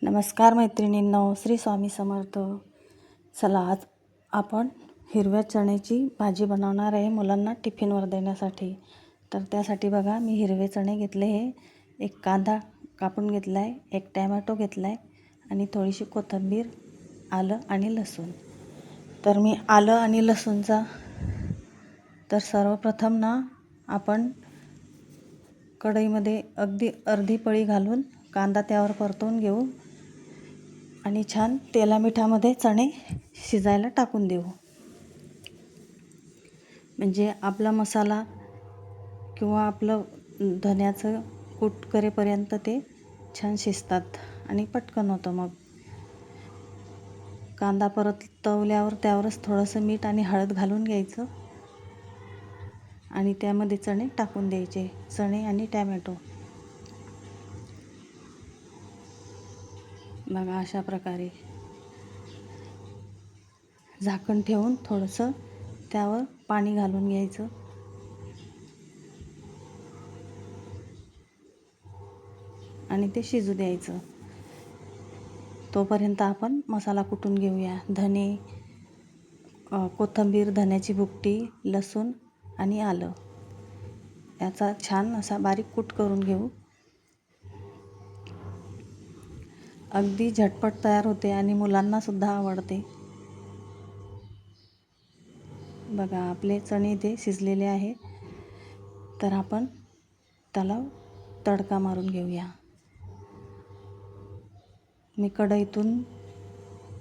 नमस्कार मैत्रिणींनो, श्री स्वामी समर्थ. चला, आज आपण हिरव्या चण्याची भाजी बनवणार आहे मुलांना टिफिनवर देण्यासाठी. तर त्यासाठी बघा, मी हिरवे चणे घेतले, हे एक कांदा कापून घेतला आहे, एक टॅमॅटो घेतला आहे आणि थोडीशी कोथिंबीर, आलं आणि लसूण. तर मी आलं आणि लसूणचा सर्वप्रथम ना आपण कढईमध्ये अगदी अर्धी पळी घालून कांदा त्यावर परतवून घेऊ आणि छान तेला मिठामध्ये चणे शिजायला टाकून देऊ. म्हणजे आपला मसाला किंवा आपलं धन्याचं कूट करेपर्यंत ते छान शिजतात आणि पटकन होतं. मग कांदा परतवल्यावर त्यावरच थोडंसं मीठ आणि हळद घालून घ्यायचं आणि त्यामध्ये चणे टाकून द्यायचे, चणे आणि टॅमॅटो. बघा, अशा प्रकारे झाकण ठेवून थोडंसं त्यावर पाणी घालून घ्यायचं आणि ते शिजू द्यायचं. तोपर्यंत आपण मसाला कुटून घेऊया. धने, कोथिंबीर, धन्याची भुकटी, लसूण आणि आलं याचा छान असा बारीक कूट करून घेऊ. अगदी झटपट तयार होते आणि मुलांनासुद्धा आवडते. बघा, आपले चणे इथे शिजलेले आहे. तर आपण त्याला तडका मारून घेऊया. मी कढईतून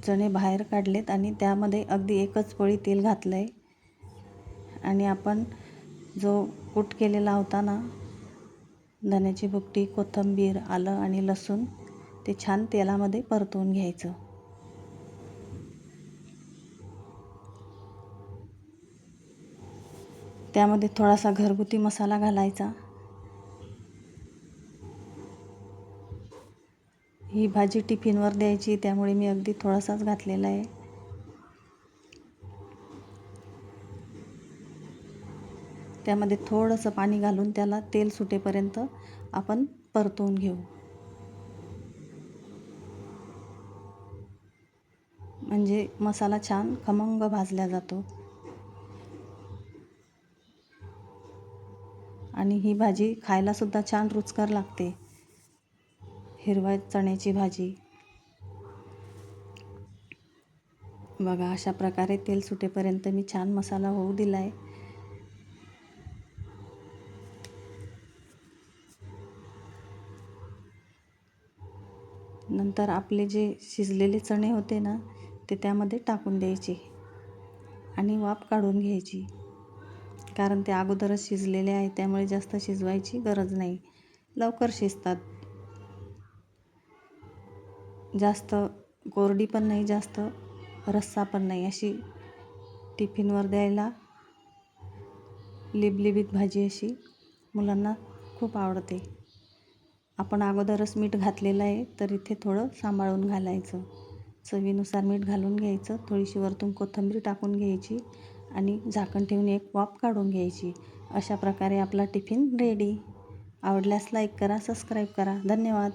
चणे बाहेर काढलेत आणि त्यामध्ये अगदी एकच पळी तेल घातलं आहे आणि आपण जो कूट केलेला होता ना, धन्याची भुकटी, कोथिंबीर, आलं आणि लसूण, ते छान तेलामध्ये परतवून घ्यायचं. त्यामध्ये थोडासा घरगुती मसाला घालायचा. ही भाजी टिफिनवर द्यायची, त्यामुळे मी अगदी थोडासाच घातलेला आहे. त्यामध्ये थोडंसं पाणी घालून त्याला तेल सुटेपर्यंत आपण परतवून घेऊ. म्हणजे मसाला छान खमंग भाजला जातो. आणि ही भाजी खायलासुद्धा छान रुचकर लागते, हिरव्या चण्याची भाजी. बघा, अशा प्रकारे तेल सुटेपर्यंत मी छान मसाला होऊ दिला आहे. नंतर आपले जे शिजलेले चणे होते ना, ते त्यामध्ये टाकून द्यायचे आणि वाफ काढून घ्यायची. कारण ते अगोदरच शिजलेले आहे, त्यामुळे जास्त शिजवायची गरज नाही, लवकर शिजतात. जास्त कोरडी पण नाही, जास्त रस्सा पण नाही, अशी टिफिनवर द्यायला लिबलिबीत भाजी अशी मुलांना खूप आवडते. आपण अगोदरच मीठ घातलेलं आहे, तर इथे थोडं सांभाळून घालायचं. चवीनुसार मीठ घालून घ्यायचं, थोडीशी वरतून कोथिंबीर टाकून घ्यायची आणि झाकण ठेवून एक वाफ काढून घ्यायची. अशा प्रकारे आपला टिफिन रेडी. आवडल्यास लाईक करा, सबस्क्राईब करा. धन्यवाद.